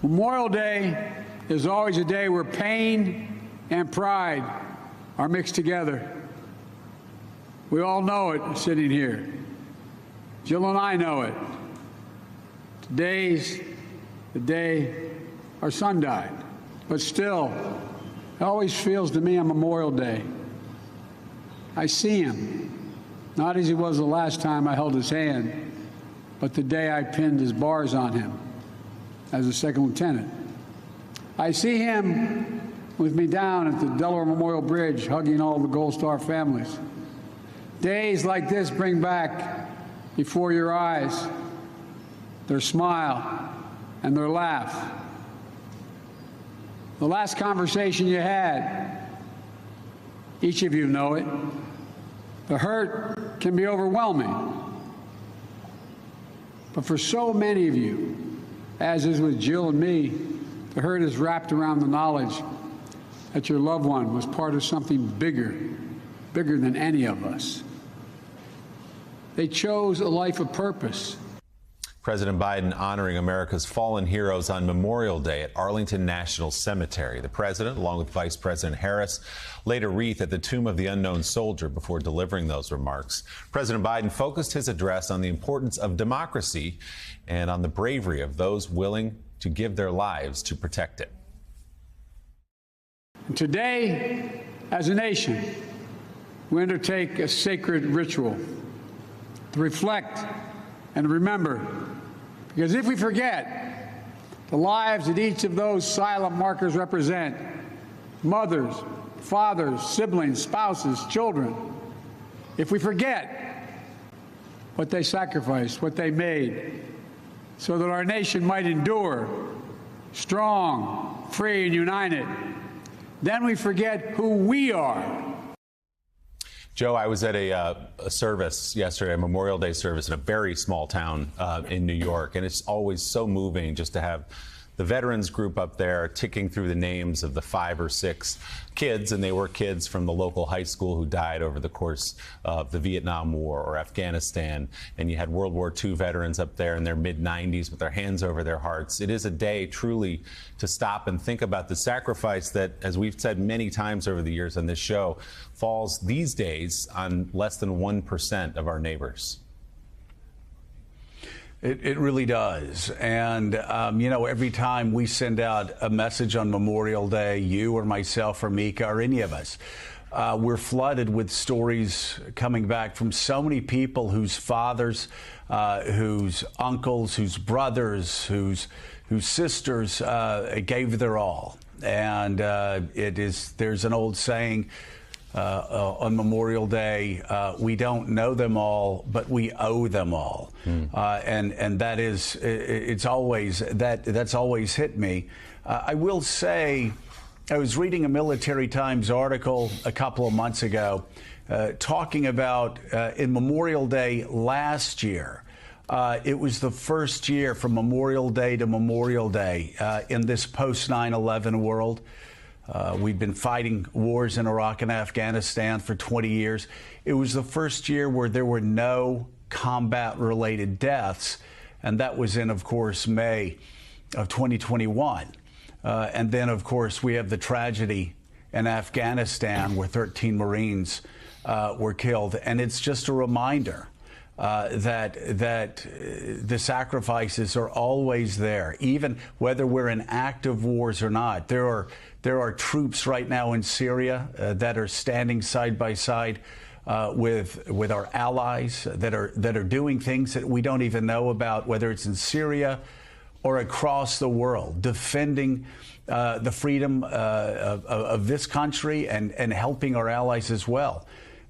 Memorial Day is always a day where pain and pride are mixed together. We all know it sitting here. Jill and I know it. Today's the day our son died. But still, it always feels to me on Memorial Day, I see him, not as he was the last time I held his hand, but the day I pinned his bars on him as a second lieutenant. I see him with me down at the Delaware Memorial Bridge, hugging all the Gold Star families. Days like this bring back before your eyes their smile and their laugh. The last conversation you had, each of you know it, the hurt can be overwhelming. But for so many of you, as is with Jill and me, the hurt is wrapped around the knowledge that your loved one was part of something bigger than any of us. They chose a life of purpose. President Biden honoring America's fallen heroes on Memorial Day at Arlington National Cemetery. The president, along with Vice President Harris, laid a wreath at the tomb of the unknown soldier before delivering those remarks. President Biden focused his address on the importance of democracy and on the bravery of those willing to give their lives to protect it. Today, as a nation, we undertake a sacred ritual to reflect and remember, because if we forget the lives that each of those silent markers represent, mothers, fathers, siblings, spouses, children, if we forget what they sacrificed, what they made, so that our nation might endure, strong, free, and united, then we forget who we are. Joe, I was at a service yesterday, a Memorial Day service in a very small town in New York, and it's always so moving just to have the veterans group up there ticking through the names of the 5 or 6 kids, and they were kids from the local high school who died over the course of the Vietnam War or Afghanistan. And you had World War II veterans up there in their mid-90s with their hands over their hearts. It is a day truly to stop and think about the sacrifice that, as we've said many times over the years on this show, falls these days on less than 1% of our neighbors. It really does. And, you know, every time we send out a message on Memorial Day, you or myself or Mika or any of us, we're flooded with stories coming back from so many people whose fathers, whose uncles, whose brothers, whose sisters gave their all. And there's an old saying, on Memorial Day, we don't know them all, but we owe them all. And that is, it's always, that's always hit me. I will say, I was reading a Military Times article a couple of months ago talking about in Memorial Day last year, it was the first year from Memorial Day to Memorial Day in this post 9/11 world. We've been fighting wars in Iraq and Afghanistan for 20 years. It was the first year where there were no combat-related deaths, and that was in, of course, May of 2021. And then, of course, we have the tragedy in Afghanistan where 13 Marines were killed. And it's just a reminder that the sacrifices are always there, even whether we're in active wars or not. There are troops right now in Syria that are standing side by side with our allies that are doing things that we don't even know about, whether it's in Syria or across the world, defending the freedom of this country and helping our allies as well.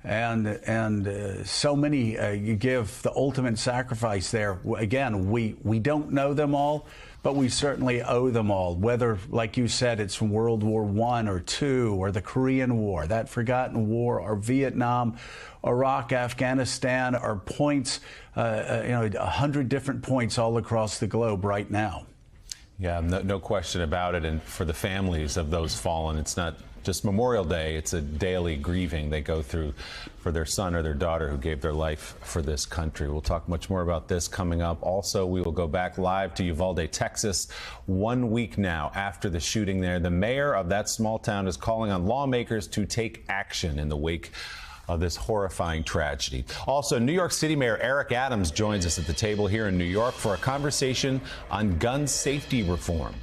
And so many you give the ultimate sacrifice there. Again, we don't know them all, but we certainly owe them all, whether, like you said, it's from World War I or II or the Korean War, that forgotten war, or Vietnam, Iraq, Afghanistan, or points, 100 different points all across the globe right now. Yeah, no question about it. And for the families of those fallen, it's not just Memorial Day, it's a daily grieving they go through for their son or their daughter who gave their life for this country. We'll talk much more about this coming up. Also, we will go back live to Uvalde, Texas. 1 week now after the shooting there, the mayor of that small town is calling on lawmakers to take action in the wake of this horrifying tragedy. Also, New York City Mayor Eric Adams joins us at the table here in New York for a conversation on gun safety reform.